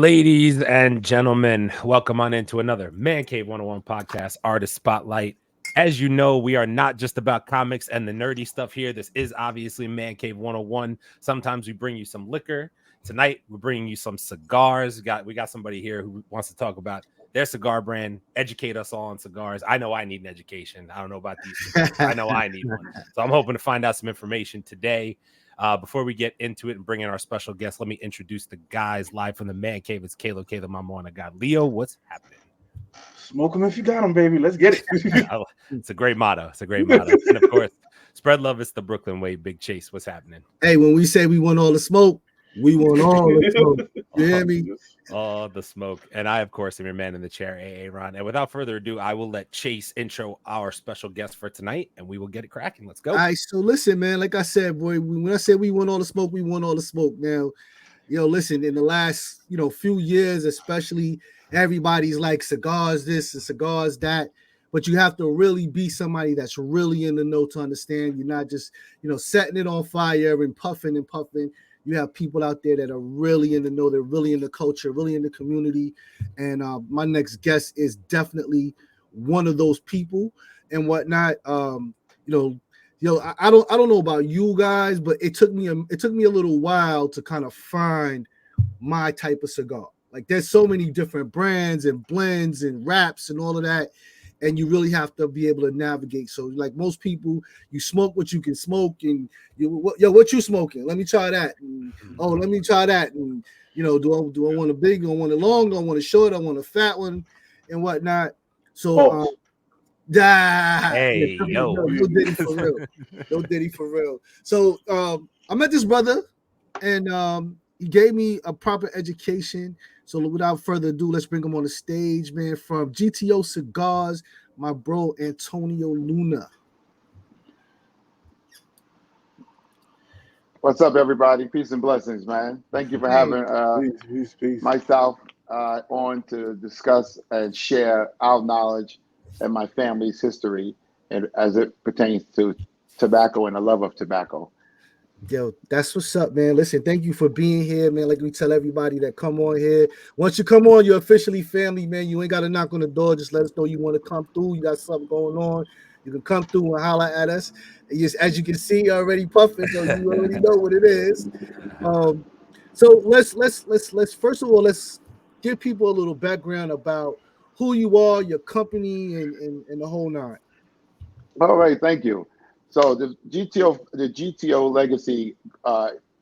Ladies and gentlemen, welcome on into another Mancave101 Podcast Artist Spotlight. As you know, we are not just about comics and the nerdy stuff here. This is obviously Mancave101. Sometimes we bring you some liquor. Tonight, we're bringing you some cigars. We got somebody here who wants to talk about their cigar brand, educate us all on cigars. I know I need an education. I don't know about these cigars. I know I need one. So I'm hoping to find out some information today. Before we get into it and bring in our special guest, let me introduce the guys live from the Man Cave. It's Caleb, Mama, and I got Leo. What's happening? Smoke them if you got them, baby. Let's get it. It's a great motto. And of course, spread love. It's the Brooklyn way. Big Chase. What's happening? Hey, when we say we want all the smoke, we want all the smoke. You hear me? All the smoke. And I, of course, am your man in the chair, AA Ron. And without further ado, I will let Chase intro our special guest for tonight, and we will get it cracking. Let's go. All right, so listen, man. Like I said, boy, when I said we want all the smoke, we want all the smoke. Now, listen, in the last, few years, especially, everybody's like cigars this and cigars that. But you have to really be somebody that's really in the know to understand. You're not just, setting it on fire and puffing and puffing. You have people out there that are really in the know. They're really in the culture, really in the community. And my next guest is definitely one of those people and whatnot. I don't know about you guys, but it took me a little while to kind of find my type of cigar. Like there's so many different brands and blends and wraps and all of that. And you really have to be able to navigate. So, like most people, you smoke what you can smoke, and what you smoking? Let me try that. And, let me try that. And do I want a big? Do I want a long? Do I want a short? I want a fat one, and whatnot. So, hey, no Diddy for real. No Diddy for real. So, I met this brother, and he gave me a proper education. So without further ado, let's bring him on the stage, man. From GTO Cigars, my bro Antonio Luna. What's up, everybody? Peace and blessings, man. Thank you for having peace. myself on to discuss and share our knowledge and my family's history, and as it pertains to tobacco and the love of tobacco. Yo, that's what's up, man. Listen, thank you for being here, man. Like we tell everybody that come on here. Once you come on, you're officially family, man. You ain't got to knock on the door. Just let us know you want to come through. You got something going on. You can come through and holler at us. And just, as you can see, you're already puffing, so you already know what it is. So let's first of all, let's give people a little background about who you are, your company, and the whole nine. All right, thank you. So the GTO legacy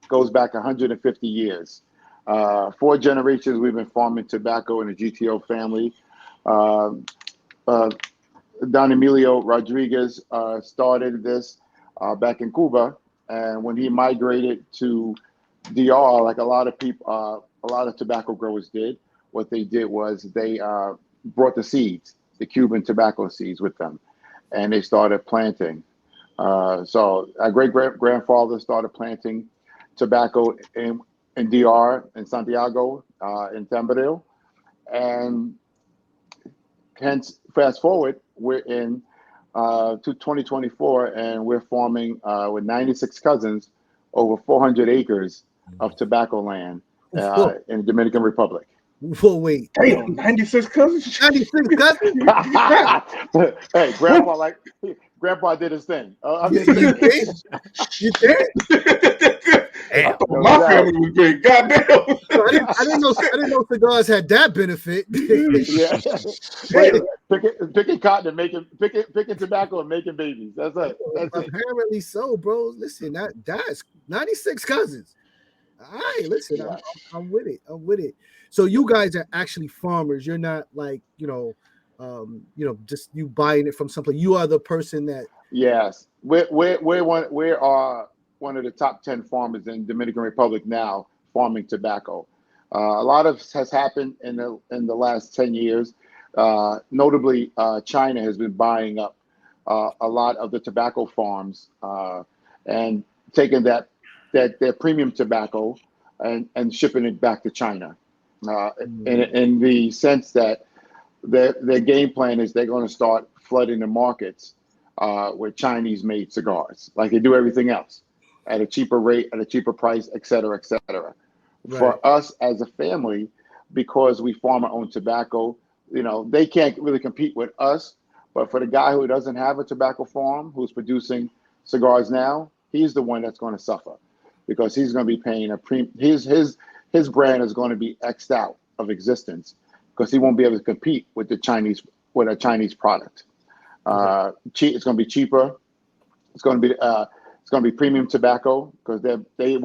goes back 150 years. 4 generations we've been farming tobacco in the GTO family. Don Emilio Rodriguez started this back in Cuba, and when he migrated to DR, like a lot of people, a lot of tobacco growers did, what they did was they brought the seeds, the Cuban tobacco seeds, with them, and they started planting. So our great-grandfather started planting tobacco in DR, in Santiago, in Tamboril. And hence, fast forward, we're in to 2024, and we're farming with 96 cousins over 400 acres of tobacco land in the Dominican Republic. Whoa, wait. Damn, 96 cousins? 96 cousins? Hey, Grandpa did his thing. You did? I thought my family was big. Goddamn. I didn't know cigars had that benefit. Picking cotton and picking tobacco and making babies. That's it. Apparently so, bro. Listen, that's 96 cousins. All right, listen, yeah. I'm with it. So you guys are actually farmers. You're not like, just you buying it from someplace. You are the person that. Yes, we are one of the top 10 farmers in Dominican Republic now, farming tobacco. A lot has happened in the last 10 years. Notably, China has been buying up a lot of the tobacco farms and taking their premium tobacco and shipping it back to China. In the sense that their game plan is they're going to start flooding the markets with Chinese-made cigars, like they do everything else, at a cheaper rate, at a cheaper price, et cetera, et cetera. Right. For us as a family, because we farm our own tobacco, you know, they can't really compete with us. But for the guy who doesn't have a tobacco farm, who's producing cigars now, he's the one that's going to suffer because he's going to be paying his brand is going to be X'd out of existence because he won't be able to compete with a Chinese product. It's going to be cheaper. It's going to be premium tobacco because they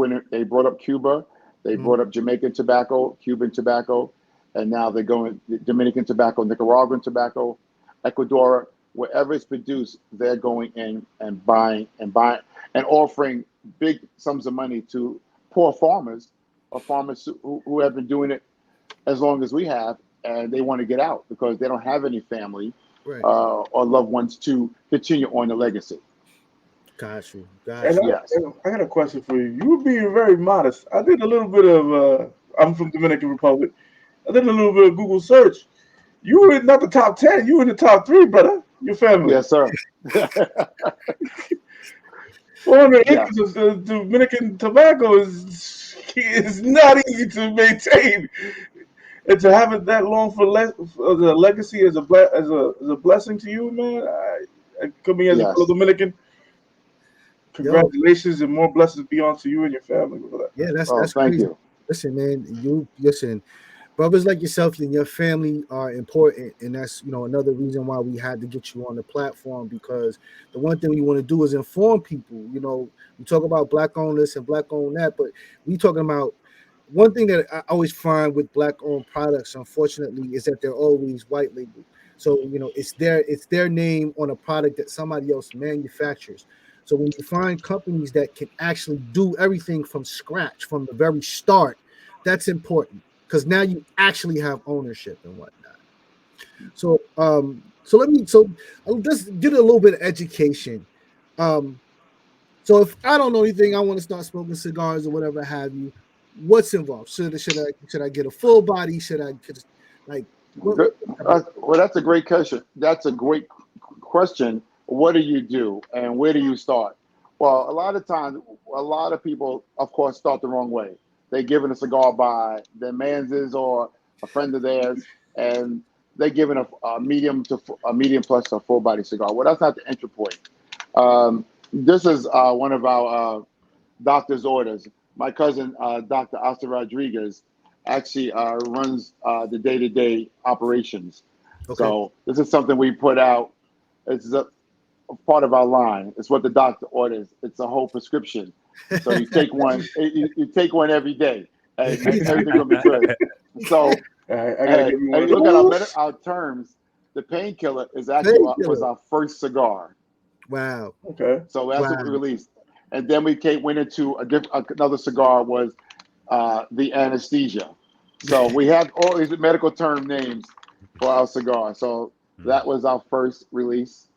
brought up Cuba, they brought up Jamaican tobacco, Cuban tobacco, and now they're going Dominican tobacco, Nicaraguan tobacco, Ecuador, wherever it's produced, they're going in and buying and offering big sums of money to poor farmers or farmers who have been doing it as long as we have, and they want to get out because they don't have any family or loved ones to continue on the legacy. Got you. And I got a question for you. You were being very modest. I did a little bit of, I'm from Dominican Republic. I did a little bit of Google search. You were not the top 10. You were in the top 3, brother. Your family. Yes, sir. 400 acres of Dominican tobacco is not easy to maintain. And to have it that long for the legacy as a blessing to you, man. Coming as a fellow Dominican, congratulations and more blessings be on to you and your family. Yeah, that's thank crazy. you. Listen, man, listen. Brothers like yourself and your family are important, and that's another reason why we had to get you on the platform, because the one thing we want to do is inform people. We talk about black owned this and black owned that, but we talking about one thing that I always find with black owned products, unfortunately, is that they're always white labeled. So it's their name on a product that somebody else manufactures. So when you find companies that can actually do everything from scratch, from the very start, that's important. Because now you actually have ownership and whatnot. So let's get a little bit of education. So if I don't know anything, I want to start smoking cigars or whatever have you. What's involved? Should I get a full body? Should I Well, that's a great question. That's a great question. What do you do and where do you start? Well, a lot of times, a lot of people, of course, start the wrong way. They given a cigar by their man's or a friend of theirs, and they're given a medium plus a full body cigar. Well, that's not the entry point. This is one of our doctor's orders. My cousin, Dr. Oscar Rodriguez, actually runs the day-to-day operations. Okay. So this is something we put out. It's a part of our line. It's what the doctor orders. It's a whole prescription. So you take one. You take one every day, and everything will be good. So look at our terms. The painkiller is actually was our first cigar. Wow. Okay. So that's what we released, and then we went into another cigar was the anesthesia. So we have all these medical term names for our cigar. So that was our first release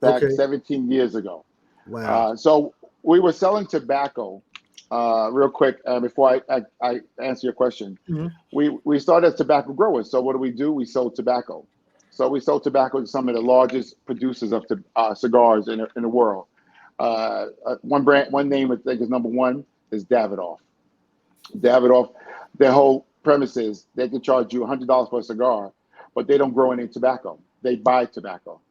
back 17 years ago. Wow. So we were selling tobacco real quick before I answer your question. Mm-hmm. We started as tobacco growers. So what do? We sold tobacco. So we sold tobacco to some of the largest producers of cigars in the world. One name I think is number one is Davidoff. Davidoff, their whole premise is they can charge you $100 for a cigar, but they don't grow any tobacco. They buy tobacco.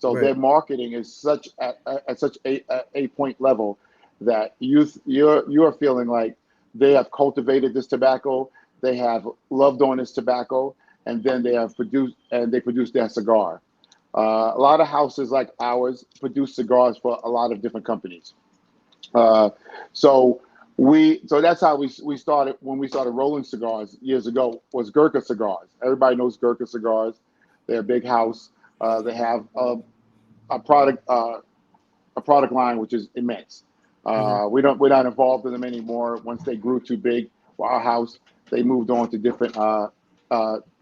So their marketing is at such a point level that you're feeling like they have cultivated this tobacco, they have loved on this tobacco, and then they produce their cigar. A lot of houses like ours produce cigars for a lot of different companies. So that's how we started when we started rolling cigars years ago. Was Gurkha Cigars. Everybody knows Gurkha Cigars. They're a big house. They have a product line which is immense. We're not involved in them anymore. Once they grew too big for our house, they moved on to different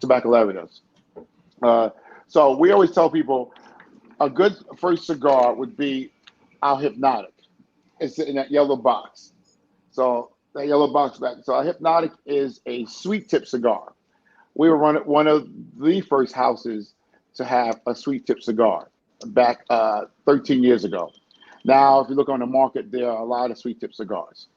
tobacco areas. So we always tell people a good first cigar would be our Hypnotic. It's in that yellow box. So that yellow box back. So our Hypnotic is a sweet tip cigar. We were one of the first houses to have a sweet tip cigar back 13 years ago. Now, if you look on the market, there are a lot of sweet tip cigars.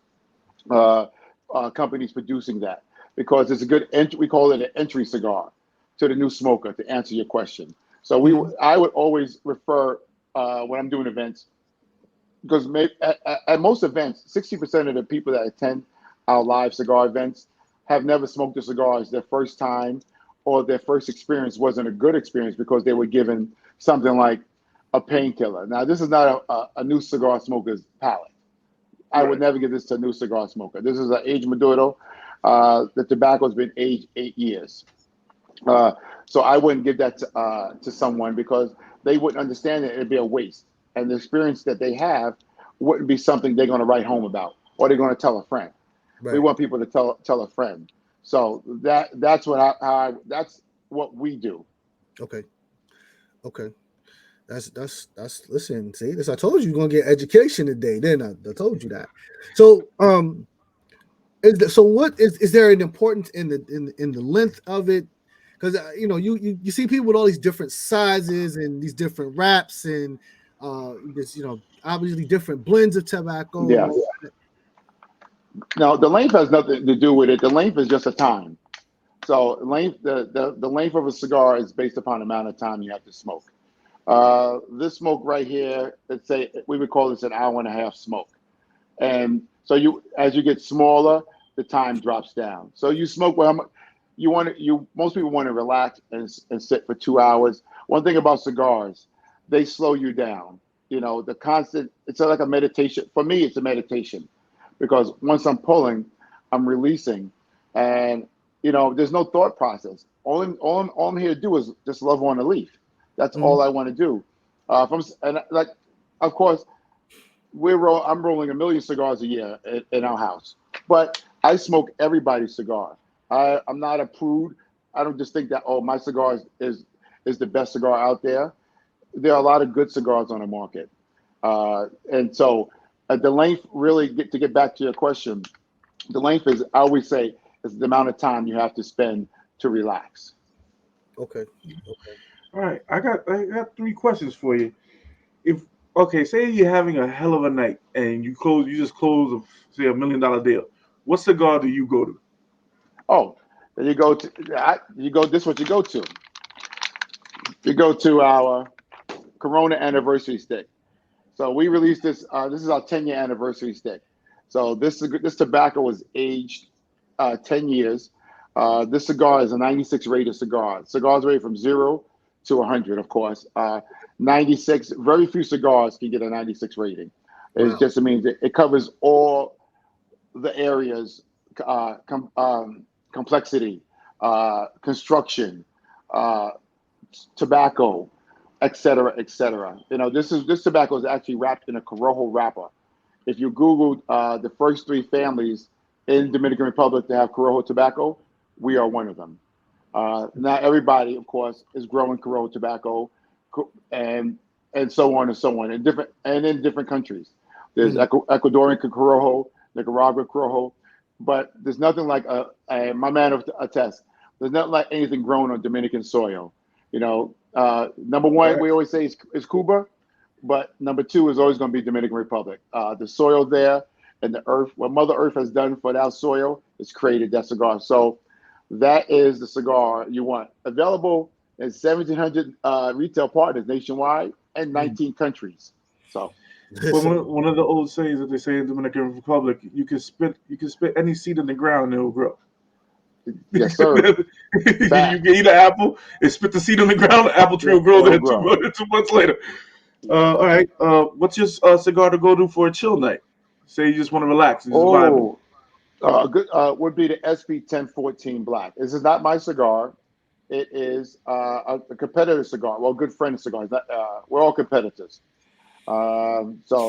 Companies producing that. because it's a good we call it an entry cigar to the new smoker, to answer your question. So I would always refer when I'm doing events, because at most events, 60% of the people that attend our live cigar events have never smoked a cigar. It's their first time, or their first experience wasn't a good experience because they were given something like a painkiller. Now, this is not a new cigar smoker's palate. I would never give this to a new cigar smoker. This is an aged Maduro. The tobacco's been aged 8 years. So I wouldn't give that to someone, because they wouldn't understand it. It'd be a waste. And the experience that they have wouldn't be something they're going to write home about, or they're going to tell a friend. Right. We want people to tell a friend. So that's what we do. Okay. That's listen, see this. I told you you're gonna get education today. Then I told you that. So is there an importance in the length of it? Because you see people with all these different sizes and these different wraps and this obviously different blends of tobacco. Yeah. Now the length has nothing to do with it. The length is just a time. So the length of a cigar is based upon the amount of time you have to smoke. This smoke right here, let's say we would call this an hour and a half smoke. And so as you get smaller, the time drops down. So you smoke most people want to relax and sit for 2 hours. One thing about cigars, they slow you down. It's like a meditation. For me, it's a meditation, because once I'm pulling, I'm releasing, and there's no thought process. All I'm here to do is just love on a leaf. That's all I want to do. Of course, I'm rolling 1 million cigars a year in our house, but I smoke everybody's cigar. I'm not a prude. I don't just think that my cigar is the best cigar out there. There are a lot of good cigars on the market, and so the length, really, to get back to your question, the length is, I always say, is the amount of time you have to spend to relax. Okay. All right, I got 3 questions for you. Say you're having a hell of a night and you just close say $1 million deal. What cigar do you go to? Oh, then you go to this is what you go to. You go to our Corona anniversary stick. So we released this. This is our 10-year anniversary stick. So this tobacco was aged 10 years. This cigar is a 96 rated cigar. Cigars rated from 0 to 100, of course. 96. Very few cigars can get a 96 rating. Wow. It just means it covers all the areas: complexity, construction, tobacco, etc., etc. This tobacco is actually wrapped in a Corojo wrapper. If you Google the first 3 families in Dominican Republic to have Corojo tobacco, we are one of them. Not everybody, of course, is growing Corojo tobacco, and so on and so on, in different countries. There's Ecuadorian Corojo, Nicaragua Corojo, but there's nothing like my man of attest. There's nothing like anything grown on Dominican soil. Number one, we always say is Cuba, but number 2 is always going to be Dominican Republic. The soil there and the earth, what Mother Earth has done for that soil, is created that cigar. So that is the cigar you want. Available in 1,700 retail partners nationwide and 19 countries. So, well, one of the old sayings that they say in Dominican Republic, you can spit any seed in the ground and it will grow. Yes, sir. You can eat an apple and spit the seed on the ground, the apple tree will grow there 2 months later. All right. What's your cigar to go to for a chill night? Say you just want to relax and just vibe. Good would be the SP1014 Black. This is not my cigar. It is a competitor cigar. Well, good friend cigar. We're all competitors. And that's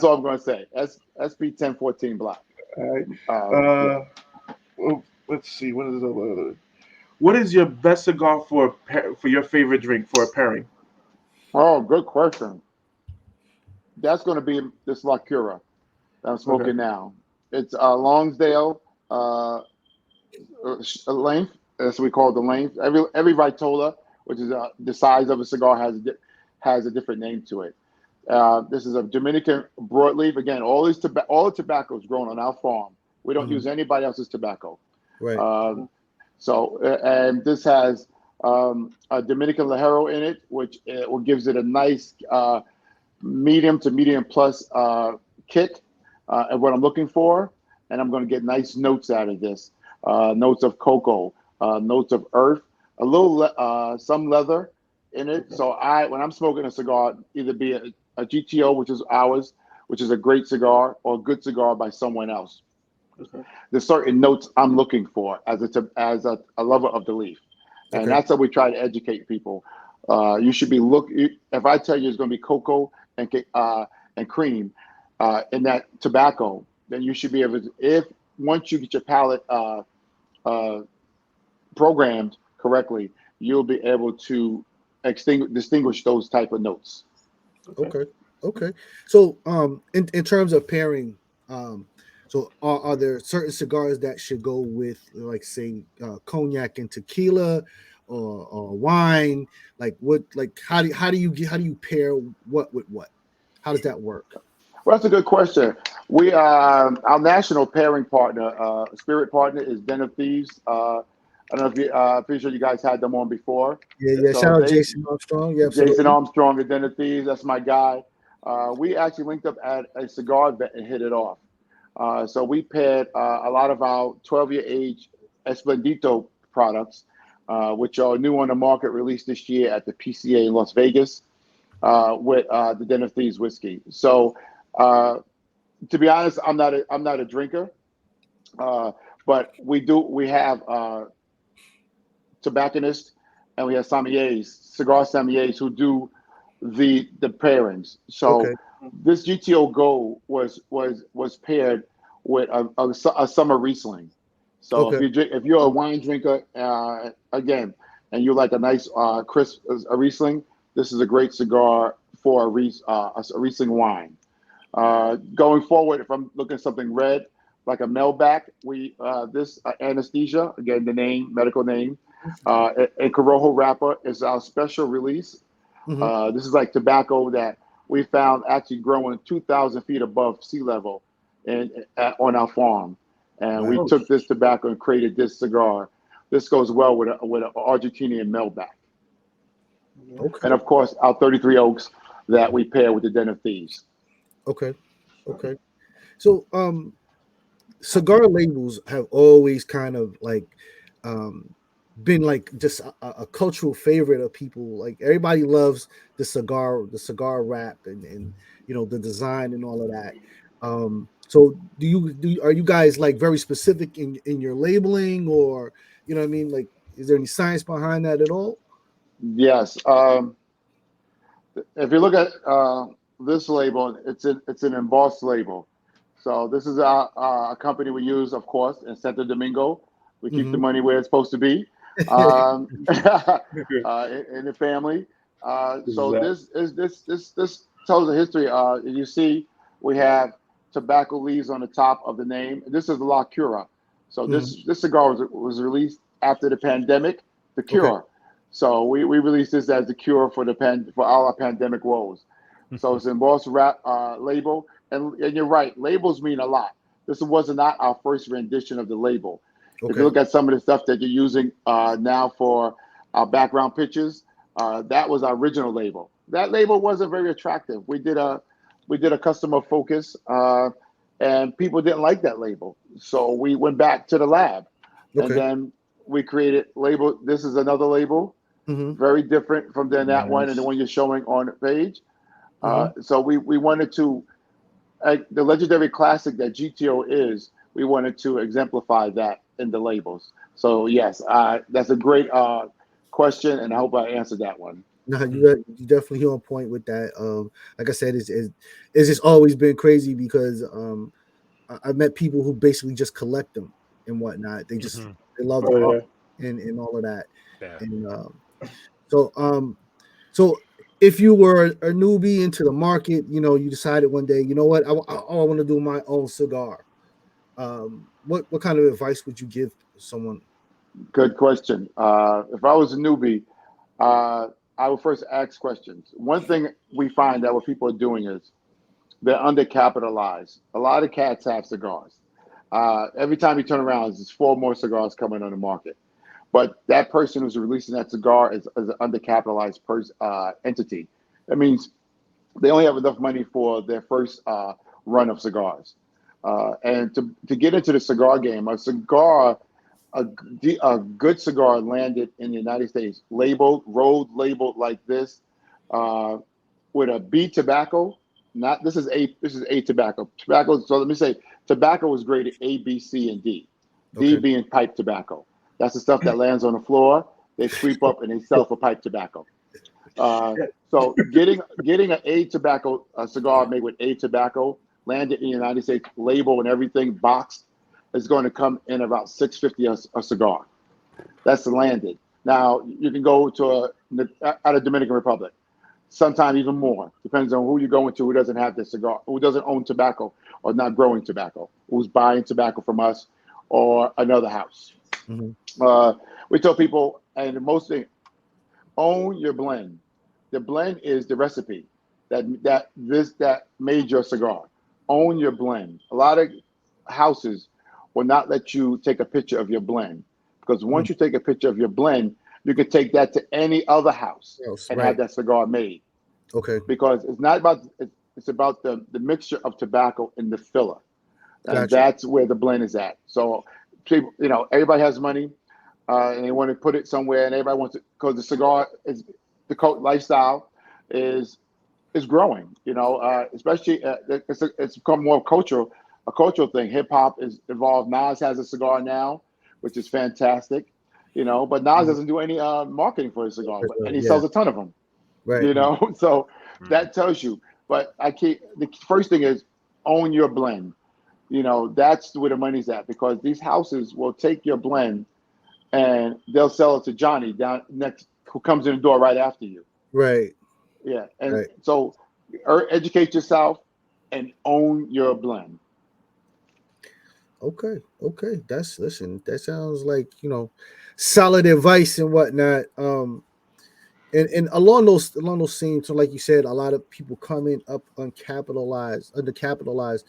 all I'm going to say. SP1014 Black. All right. Well, let's see. What is your best cigar for your favorite drink for a pairing? Oh, good question. That's going to be this La Cura that I'm smoking now. It's Longsdale length. That's what we call the length. Every Vitola, which is the size of a cigar, has a different name to it. This is a Dominican broadleaf. Again, all the tobacco is grown on our farm. We don't use anybody else's tobacco. Right. And this has a Dominican Lajero in it, which gives it a nice medium to medium plus kick and what I'm looking for. And I'm going to get nice notes out of this. Notes of cocoa, notes of earth, a little some leather in it. So when I'm smoking a cigar, either be a GTO, which is ours, which is a great cigar, or a good cigar by someone else. Okay. There's certain notes I'm looking for as a lover of the leaf. And that's how we try to educate people. You should be if I tell you it's going to be cocoa and cream in that tobacco, then you should be able to, once you get your palate programmed correctly, you'll be able to distinguish those type of notes. Okay. So in terms of pairing, so are there certain cigars that should go with, like, say, cognac and tequila, or wine? Like what? Like how do you pair what with what? How does that work? Well, that's a good question. We our national pairing partner, spirit partner, is Den of Thieves. I don't know if you, pretty sure you guys had them on before. Yeah. So shout out Jason Armstrong. Yeah, Jason Armstrong at Den of Thieves. That's my guy. We actually linked up at a cigar event and hit it off. So we paired a lot of our 12-year age Esplendito products, which are new on the market, released this year at the PCA in Las Vegas, with the Den of Thieves whiskey. So to be honest, I'm not a drinker, but we have tobacconists and we have cigar sommeliers who do the pairings. So this GTO Gold was paired with a summer Riesling. So if you're a wine drinker, again, and you like a nice crisp Riesling, this is a great cigar for a Riesling wine. Going forward, if I'm looking at something red, like a Melback, this Anesthesia, again, the name, medical name, and Corojo wrapper is our special release. This is like tobacco that we found actually growing 2,000 feet above sea level on our farm. And we took this tobacco and created this cigar. This goes well with an Argentinian Melback. And of course, our 33 Oaks that we pair with the Den of Thieves. Okay. So cigar labels have always kind of like been like just a cultural favorite of people. Like everybody loves the cigar wrap and you know the design and all of that. So are you guys like very specific in your labeling, or you know what I mean? Like, is there any science behind that at all? Yes. If you look at this label, it's an embossed label. So this is a company we use, of course, in Santo Domingo. We keep the money where it's supposed to be, in the family. So this tells the history. You see, we have tobacco leaves on the top of the name. This is La Cura. So this cigar was released after the pandemic, the cure. So we released this as the cure for all our pandemic woes. So it's an embossed wrap label. And you're right, labels mean a lot. This was not our first rendition of the label. If you look at some of the stuff that you're using now for our background pictures, that was our original label. That label wasn't very attractive. We did a customer focus, and people didn't like that label. So we went back to the lab, and then we created label. This is another label, very different from that one and the one you're showing on the page. So we wanted to, the legendary classic that GTO is, we wanted to exemplify that in the labels. So yes, that's a great question, and I hope I answered that one. No, you definitely on point with that. Like I said, it's just always been crazy because I've met people who basically just collect them and whatnot. They just they love the art and all of that. Yeah. And so if you were a newbie into the market, you know, you decided one day, you know what, I want to do my own cigar. What kind of advice would you give someone? Good question. If I was a newbie, I would first ask questions. One thing we find that what people are doing is they're undercapitalized. A lot of cats have cigars. Every time you turn around, there's 4 more cigars coming on the market. But that person who's releasing that cigar is an undercapitalized entity. That means they only have enough money for their first run of cigars. And to get into the cigar game, a good cigar landed in the United States, rolled labeled like this, with a B tobacco. This is A tobacco. Tobacco. So let me say, tobacco is graded A, B, C, and D. D being pipe tobacco. That's the stuff that lands on the floor. They sweep up and they sell for pipe tobacco. So getting an A tobacco cigar made with A tobacco, landed in the United States, label and everything, boxed, is going to come in about $6.50 a cigar. That's landed. Now you can go to out of Dominican Republic, sometimes even more. Depends on who you're going to, who doesn't have the cigar, who doesn't own tobacco or not growing tobacco, who's buying tobacco from us or another house. Mm-hmm. We tell people, and the most thing, own your blend. The blend is the recipe that made your cigar. Own your blend. A lot of houses will not let you take a picture of your blend, because once you take a picture of your blend, you can take that to any other house and have that cigar made. Okay. Because it's not about it's about the mixture of tobacco in the filler, and that's where the blend is at. So people, everybody has money, and they want to put it somewhere, and everybody wants it because the cigar is lifestyle is growing. Especially it's become more a cultural thing. Hip hop is involved. Nas has a cigar now, which is fantastic. But Nas doesn't do any marketing for his cigar, and he sells a ton of them. Right. So that tells you. But the first thing is own your blend. That's where the money's at, because these houses will take your blend and they'll sell it to Johnny down next, who comes in the door right after you. Right. Yeah. And so educate yourself and own your blend. Okay. That sounds like, solid advice and whatnot. And along those scenes, so like you said, a lot of people coming up undercapitalized.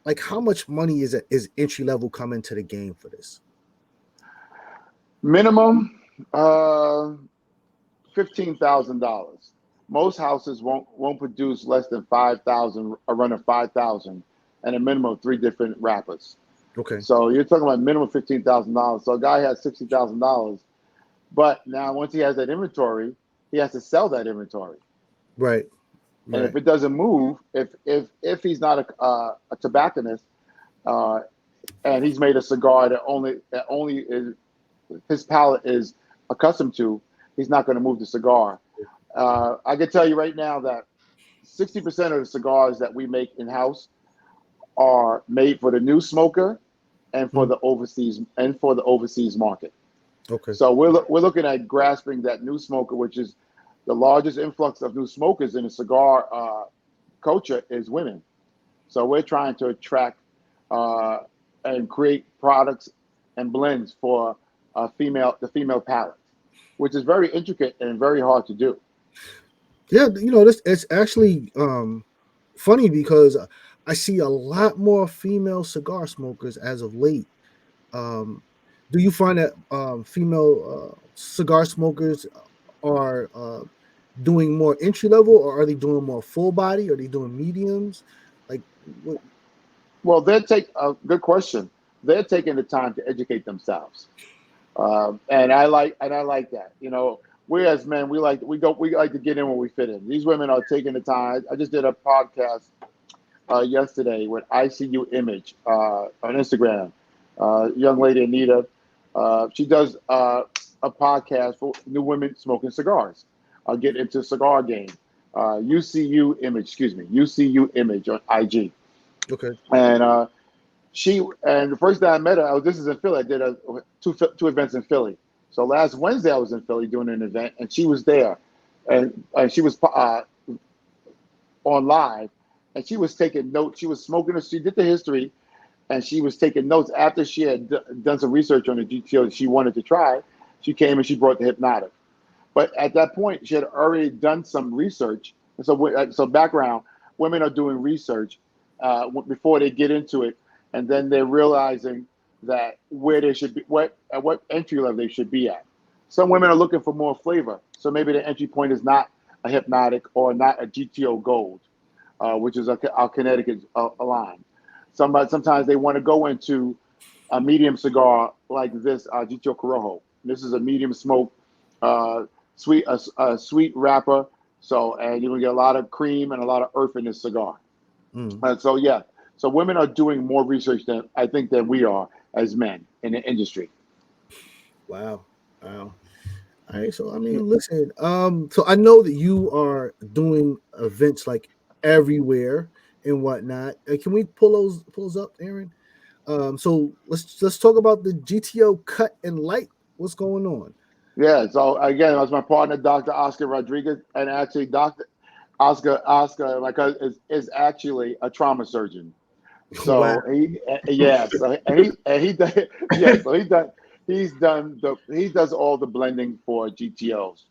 Like, how much money is entry level coming to the game for this? Minimum $15,000. Most houses won't produce less than 5,000, a run of 5,000, and a minimum of 3 different wrappers. Okay. So you're talking about minimum $15,000. So a guy has $60,000, but now once he has that inventory, he has to sell that inventory. Right. And if it doesn't move, if he's not a tobacconist, and he's made a cigar that only is his palate is accustomed to, he's not going to move the cigar. I can tell you right now that 60% of the cigars that we make in house are made for the new smoker and for the overseas market. Okay. So we're looking at grasping that new smoker, which is the largest influx of new smokers in the cigar culture is women. So we're trying to attract and create products and blends for the female palate, which is very intricate and very hard to do. Yeah, it's actually funny because I see a lot more female cigar smokers as of late. Do you find that female cigar smokers are doing more entry level, or are they doing more full body? Are they doing mediums? Like, what? Well, good question. They're taking the time to educate themselves, and I like that. We as men, we like to get in where we fit in. These women are taking the time. I just did a podcast yesterday with ICU Image on Instagram. Young lady Anita, she does a podcast for new women smoking cigars. I'll get into cigar game. UCU Image on IG. Okay. And the first time I met her, this is in Philly. I did two events in Philly. So last Wednesday I was in Philly doing an event, and she was there, and she was on live, and she was taking notes. She was smoking. She did the history, and she was taking notes after she had done some research on the GTO that she wanted to try. She came and she brought the Hypnotic. But at that point, she had already done some research. And so background, women are doing research before they get into it. and then they're realizing that where they should be, at what entry level they should be at. Some women are looking for more flavor, so maybe the entry point is not a Hypnotic or not a GTO Gold, which is our Connecticut line. Sometimes they want to go into a medium cigar like this GTO Corojo. This is a medium smoke, sweet wrapper. So, and you're gonna get a lot of cream and a lot of earth in this cigar. So women are doing more research than we are as men in the industry. Wow. All right. So I mean, listen. So I know that you are doing events like everywhere and whatnot. Can we pull those up, Aaron? So let's talk about the GTO Cut and Light. What's going on? Yeah. So again, it was my partner, Dr. Oscar Rodriguez, and actually Dr. Oscar, is actually a trauma surgeon. So Wow. he does all the blending for GTOs.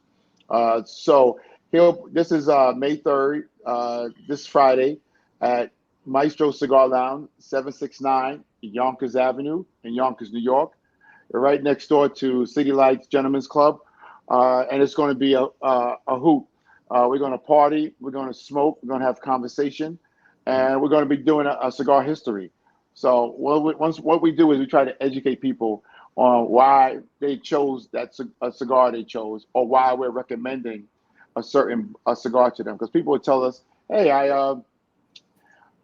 So this is May 3rd, this Friday at Maestro Cigar Lounge, 769 Yonkers Avenue in Yonkers, New York. We're right next door to City Lights Gentlemen's Club, and it's going to be a hoot. We're going to party, we're going to smoke, we're going to have conversation, and we're going to be doing a cigar history. So what we do is we try to educate people on why they chose a cigar they chose, or why we're recommending a cigar to them. Because people would tell us, "Hey, I've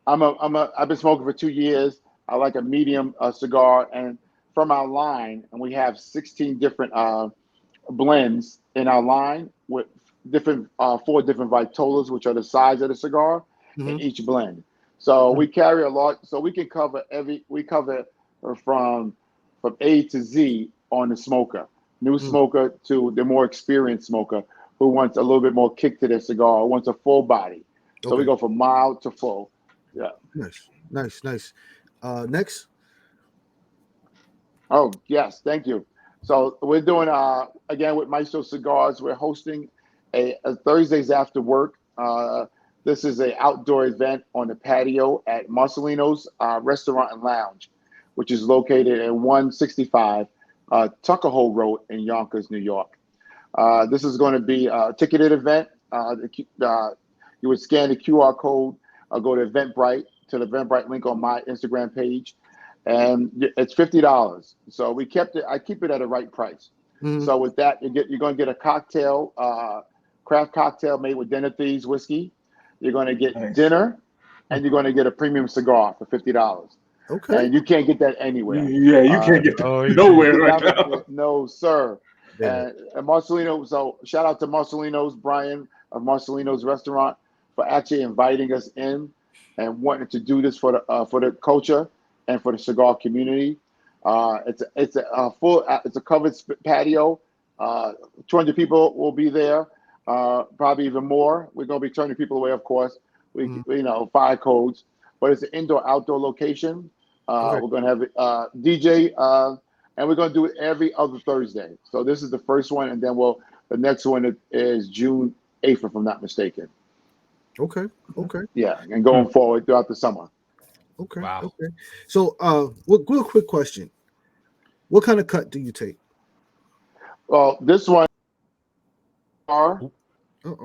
been smoking for 2 years. I like a medium cigar," and from our line, and we have 16 different blends in our line with different 4 different vitolas, which are the size of the cigar in each blend. So we carry a lot, so we can cover from A to Z on the smoker, new smoker to the more experienced smoker who wants a little bit more kick to their cigar, wants a full body. So we go from mild to full. Yeah. Nice. Next. Oh, yes, thank you. So we're doing again with Maestro Cigars. We're hosting a Thursdays after work. This is an outdoor event on the patio at Marcelino's Restaurant and Lounge, which is located at 165 Tuckahoe Road in Yonkers, New York. This is going to be a ticketed event. You would scan the QR code, go to Eventbrite, to the Eventbrite link on my Instagram page, and it's $50. So I keep it at a right price. So with that, you're going to get a cocktail, craft cocktail made with Den of Thieves whiskey. You're going to get dinner, and you're going to get a premium cigar for $50. Okay. And you can't get that anywhere. Yeah, you can't get that nowhere right now. No, sir. And Marcelino, so shout out to Marcelino's, Brian of Marcelino's Restaurant, for actually inviting us in and wanting to do this for the culture and for the cigar community. It's a covered patio. 200 people will be there, probably even more. We're going to be turning people away, of course. We 5 codes, but it's an indoor-outdoor location. We're going to have a DJ, and we're going to do it every other Thursday. So this is the first one, and then the next one is June 8th, if I'm not mistaken. Okay. Yeah, and going forward throughout the summer. Okay. Wow. Okay. So, real quick question: what kind of cut do you take? Well, this one. Uh-oh.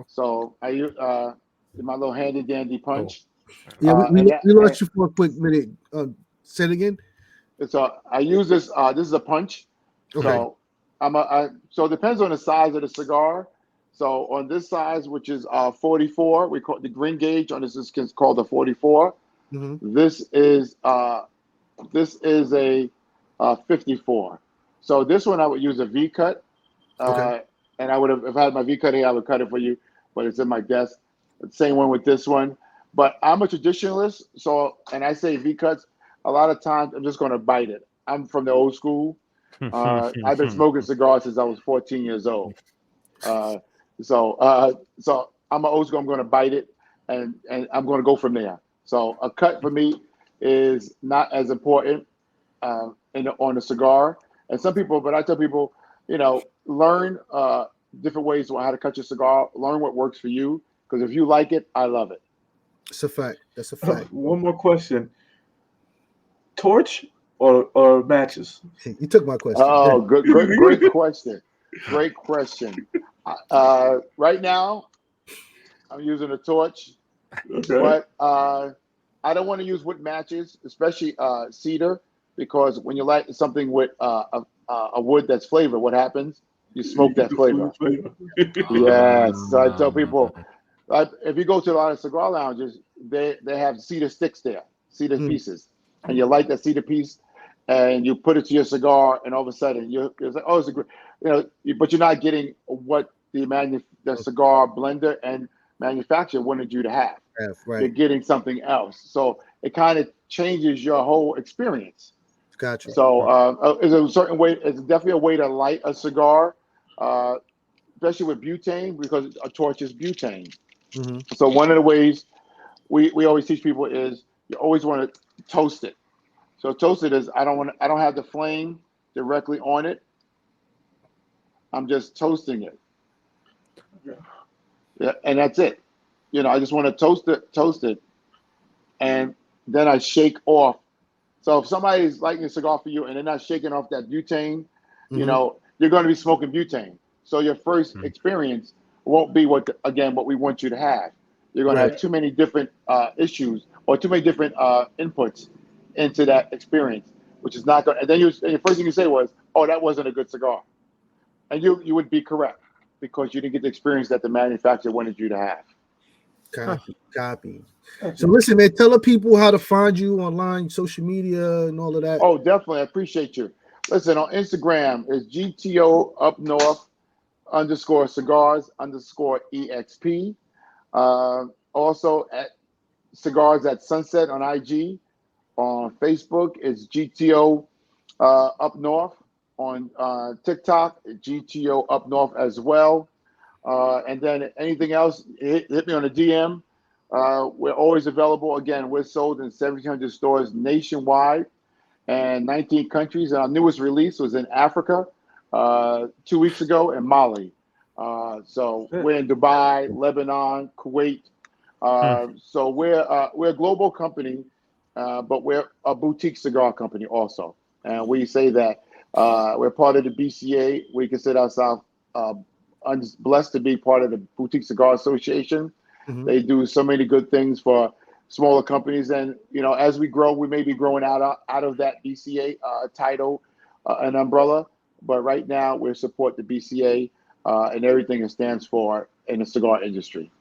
So I use my little handy dandy punch. Yeah, we lost you for a quick minute. Say it again. So I use this. This is a punch. Okay. So so it depends on the size of the cigar. So on this size, which is 44, we call the green gauge on this is called a 44. This is a 54. So this one I would use a V cut. And I would have, if I had my V cut here, I would cut it for you, but it's in my desk. Same one with this one. But I'm a traditionalist, and I say V cuts, a lot of times I'm just going to bite it. I'm from the old school. I've been smoking cigars since I was 14 years old. So I'm an old school. I'm going to bite it, and I'm going to go from there. So a cut for me is not as important on the cigar. And but I tell people, learn different ways on how to cut your cigar. Learn what works for you, because if you like it, I love it. It's a fact. That's a fact. One more question. torch or matches? You took my question. Oh, great question. Great question. Right now, I'm using a torch, but I don't want to use wood matches, especially cedar, because when you light something with a wood that's flavored, what happens? You smoke that flavor. Yes. So I tell people, if you go to a lot of cigar lounges, they have cedar sticks there, cedar pieces, and you light that cedar piece, and you put it to your cigar, and all of a sudden you're like, oh, it's a great, but you're not getting what the cigar blender and manufacturer wanted you to have. Right. You're getting something else, so it kind of changes your whole experience. Gotcha. So it's a certain way. It's definitely a way to light a cigar, especially with butane, because a torch is butane. Mm-hmm. So one of the ways we always teach people is you always want to toast it. So toast it is I don't have the flame directly on it. I'm just toasting it. Yeah, and that's it. I just want to toast it, and then I shake off. So if somebody's lighting a cigar for you and they're not shaking off that butane, you're going to be smoking butane. So your first experience won't be what we want you to have. You're going to have too many different issues or too many different inputs into that experience, which is not going. And then the first thing you say was, "Oh, that wasn't a good cigar," and you would be correct because you didn't get the experience that the manufacturer wanted you to have. Copy. So listen, man, tell the people how to find you online, social media, and all of that. Oh, definitely. I appreciate you. Listen, on Instagram is GTO up north _cigars _exp. Also at Cigars at Sunset on IG. On Facebook is GTO up north. On TikTok, GTO up north as well. And then anything else, hit me on a DM. We're always available. Again, we're sold in 1,700 stores nationwide and 19 countries. And our newest release was in Africa 2 weeks ago in Mali. So we're in Dubai, Lebanon, Kuwait. So we're a global company, but we're a boutique cigar company also. And we say that we're part of the BCA. We consider ourselves blessed to be part of the Boutique Cigar Association. Mm-hmm. They do so many good things for smaller companies, and as we grow, we may be growing out of that BCA title and umbrella. But right now, we support the BCA and everything it stands for in the cigar industry.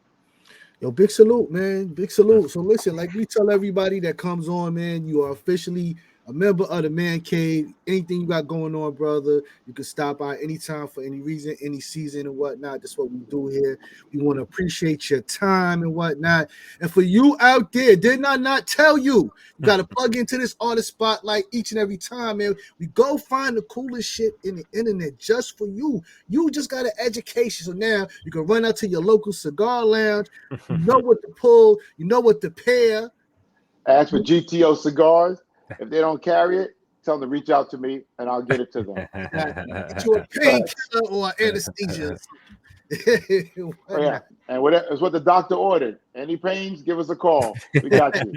Yo, big salute, man. Big salute. So listen, like we tell everybody that comes on, man, you are officially a member of the Man Cave. Anything you got going on, brother, you can stop by anytime for any reason, any season and whatnot. That's what we do here. We want to appreciate your time and whatnot. And for you out there, did I not tell you? You got to plug into this artist spotlight each and every time, man. We go find the coolest shit in the internet just for you. You just got an education. So now you can run out to your local cigar lounge. You know what to pull. You know what to pair. Ask for GTO Cigars. If they don't carry it, tell them to reach out to me and I'll get it to them. Get you a painkiller or anesthesia. Yeah, and it's what the doctor ordered. Any pains, give us a call. We got you.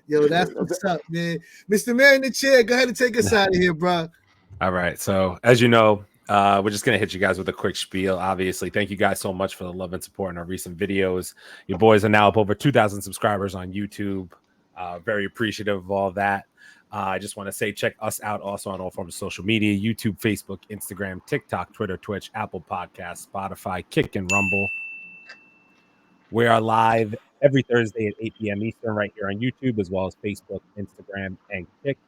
Yo, that's what's up, man. Mr. Man in the chair, go ahead and take us out of here, bro. All right. So, as you know, we're just going to hit you guys with a quick spiel. Obviously, thank you guys so much for the love and support in our recent videos. Your boys are now up over 2,000 subscribers on YouTube. Very appreciative of all that. I just want to say check us out also on all forms of social media: YouTube, Facebook, Instagram, TikTok, Twitter, Twitch, Apple Podcasts, Spotify, Kick, and Rumble. We are live every Thursday at 8 p.m. Eastern right here on YouTube, as well as Facebook, Instagram, and Kick.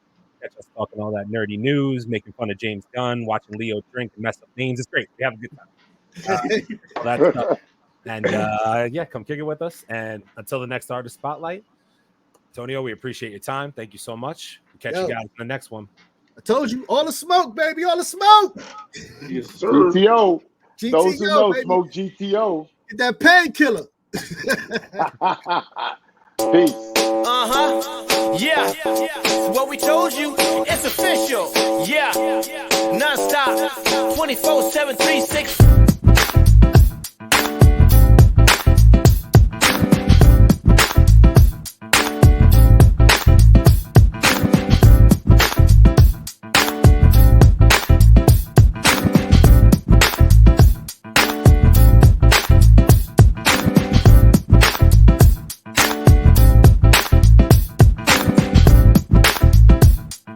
Catch us talking all that nerdy news, making fun of James Gunn, watching Leo drink and mess up names. It's great. We have a good time. All that stuff. And yeah, come kick it with us. And until the next Artist Spotlight, Antonio, we appreciate your time. Thank you so much. We'll catch you guys in the next one. I told you, all the smoke, baby, all the smoke. Yes, sir. GTO. GTO, Those who know, baby. smoke GTO. Get that painkiller. Peace. Yeah. What we told you, it's official. Yeah. Non-stop. 24/7, 365.